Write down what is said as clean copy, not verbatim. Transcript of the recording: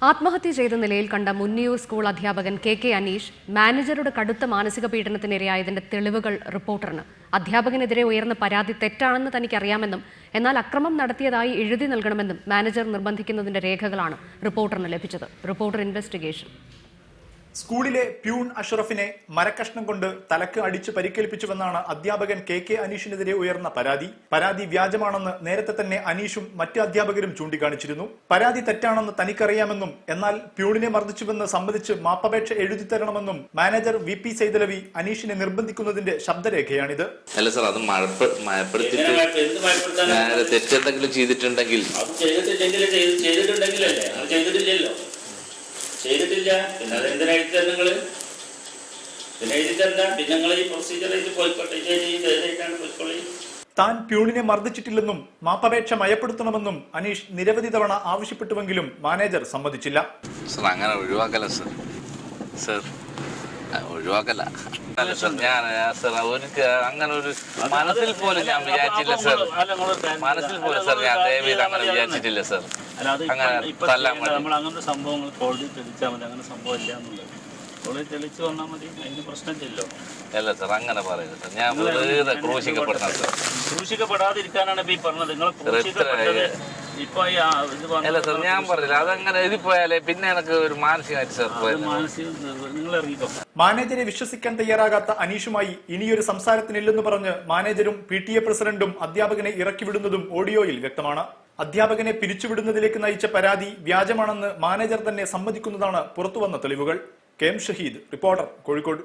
ആത്മഹത്യ ചെയ്ത നിലയിൽ കണ്ട മുന്നിയൂർ സ്കൂൾ അധ്യാപകൻ കെ അനീഷ് മാനേജറുടെ കടുത്ത മാനസിക പീഡനത്തിനിരയായതിന്റെ തെളിവുകൾ റിപ്പോർട്ടറിന്. അധ്യാപകനെതിരെ ഉയർന്ന പരാതി തെറ്റാണെന്ന് തനിക്കറിയാമെന്നും എന്നാൽ അക്രമം നടത്തിയതായി എഴുതി നൽകണമെന്നും മാനേജർ നിർബന്ധിക്കുന്നതിന്റെ രേഖകളാണ് റിപ്പോർട്ടറിന് ലഭിച്ചത്. Reporter investigation. സ്കൂളിലെ പ്യൂൺ അഷ്റഫിനെ മരക്കഷ്ണം കൊണ്ട് തലക്ക് അടിച്ച് പരിക്കേൽപ്പിച്ചുവെന്നാണ് അധ്യാപകൻ കെ അനീഷിനെതിരെ ഉയർന്ന പരാതി വ്യാജമാണെന്ന് നേരത്തെ തന്നെ അനീഷും മറ്റ് അധ്യാപകരും ചൂണ്ടിക്കാണിച്ചിരുന്നു. പരാതി തെറ്റാണെന്ന് തനിക്കറിയാമെന്നും എന്നാൽ പ്യൂണിനെ മർദ്ദിച്ചുവെന്ന് സമ്മതിച്ച് മാപ്പപേക്ഷ എഴുതി തരണമെന്നും മാനേജർ VP സൈദലവി അനീഷിനെ നിർബന്ധിക്കുന്നതിന്റെ ശബ്ദരേഖയാണിത്. അല്ല സർ, അത് തെറ്റെന്തെങ്കിലും ചെയ്തിട്ടുണ്ടെങ്കിൽ ചെയ്തിട്ടില്ല, പിന്നെ അതെന്തിനാ എഴുതി തരുന്നത്? നിങ്ങള് പിന്നെ എഴുതി തരണ്ട, പിന്നെ നിങ്ങൾ ഈ പ്രൊസീജിയറായിട്ട് പോയിക്കോട്ടെ, പോയിക്കോളി. താൻ പ്യൂണിനെ മർദ്ദിച്ചിട്ടില്ലെന്നും മാപ്പപേക്ഷ മയപ്പെടുത്തണമെന്നും അനീഷ് നിരവധി തവണ ആവശ്യപ്പെട്ടുവെങ്കിലും മാനേജർ സമ്മതിച്ചില്ല. സർ, അങ്ങനെ ഒഴിവാക്കല സർ, ഒഴിവാക്കല. ഞാൻ സർ അവർക്ക് അങ്ങനെ ഒരു മനസ്സിൽ പോലും ഞാൻ വിചാരിച്ചില്ല സർ, മനസ്സിൽ പോലും സർ ഞാൻ ദയവേത് അങ്ങനെ വിചാരിച്ചിട്ടില്ല സർ. അങ്ങനത്തെ സംഭവങ്ങൾ കോടതി തെളിയിച്ചാൽ മതി, അങ്ങനെ സംഭവം ഇല്ല എന്നുള്ളത് കോടതി തെളിയിച്ചു വന്നാൽ മതി, അതിന് പ്രശ്നമില്ലല്ലോ. അല്ല സർ, അങ്ങനെ പറയുന്നത് സർ, ഞാൻ ക്രൂശിക്കപ്പെടുന്ന സർ. ക്രൂശിക്കപ്പെടാതിരിക്കാനാണ് ഇപ്പൊ ഈ പറഞ്ഞത്. നിങ്ങൾ അല്ല സർ, ഞാൻ പറഞ്ഞില്ല അതങ്ങനെ എഴുതി പോയാലേ പിന്നെ എനിക്ക് ഒരു മാനസികമായിട്ട് സർ നിങ്ങൾ ഇറങ്ങിക്കോ. മാനേജരെ വിശ്വസിക്കാൻ തയ്യാറാകാത്ത അനീഷുമായി ഇനിയൊരു സംസാരത്തിനില്ലെന്ന് പറഞ്ഞ് മാനേജരും PTA പ്രസിഡന്റും അധ്യാപകനെ ഇറക്കിവിടുന്നതും ഓഡിയോയിൽ വ്യക്തമാണ്. അധ്യാപകനെ പിരിച്ചുവിടുന്നതിലേക്ക് നയിച്ച പരാതി വ്യാജമാണെന്ന് മാനേജർ തന്നെ സമ്മതിക്കുന്നതാണ് പുറത്തുവന്ന തെളിവുകൾ. KM Shaheed, reporter, Kozhikode.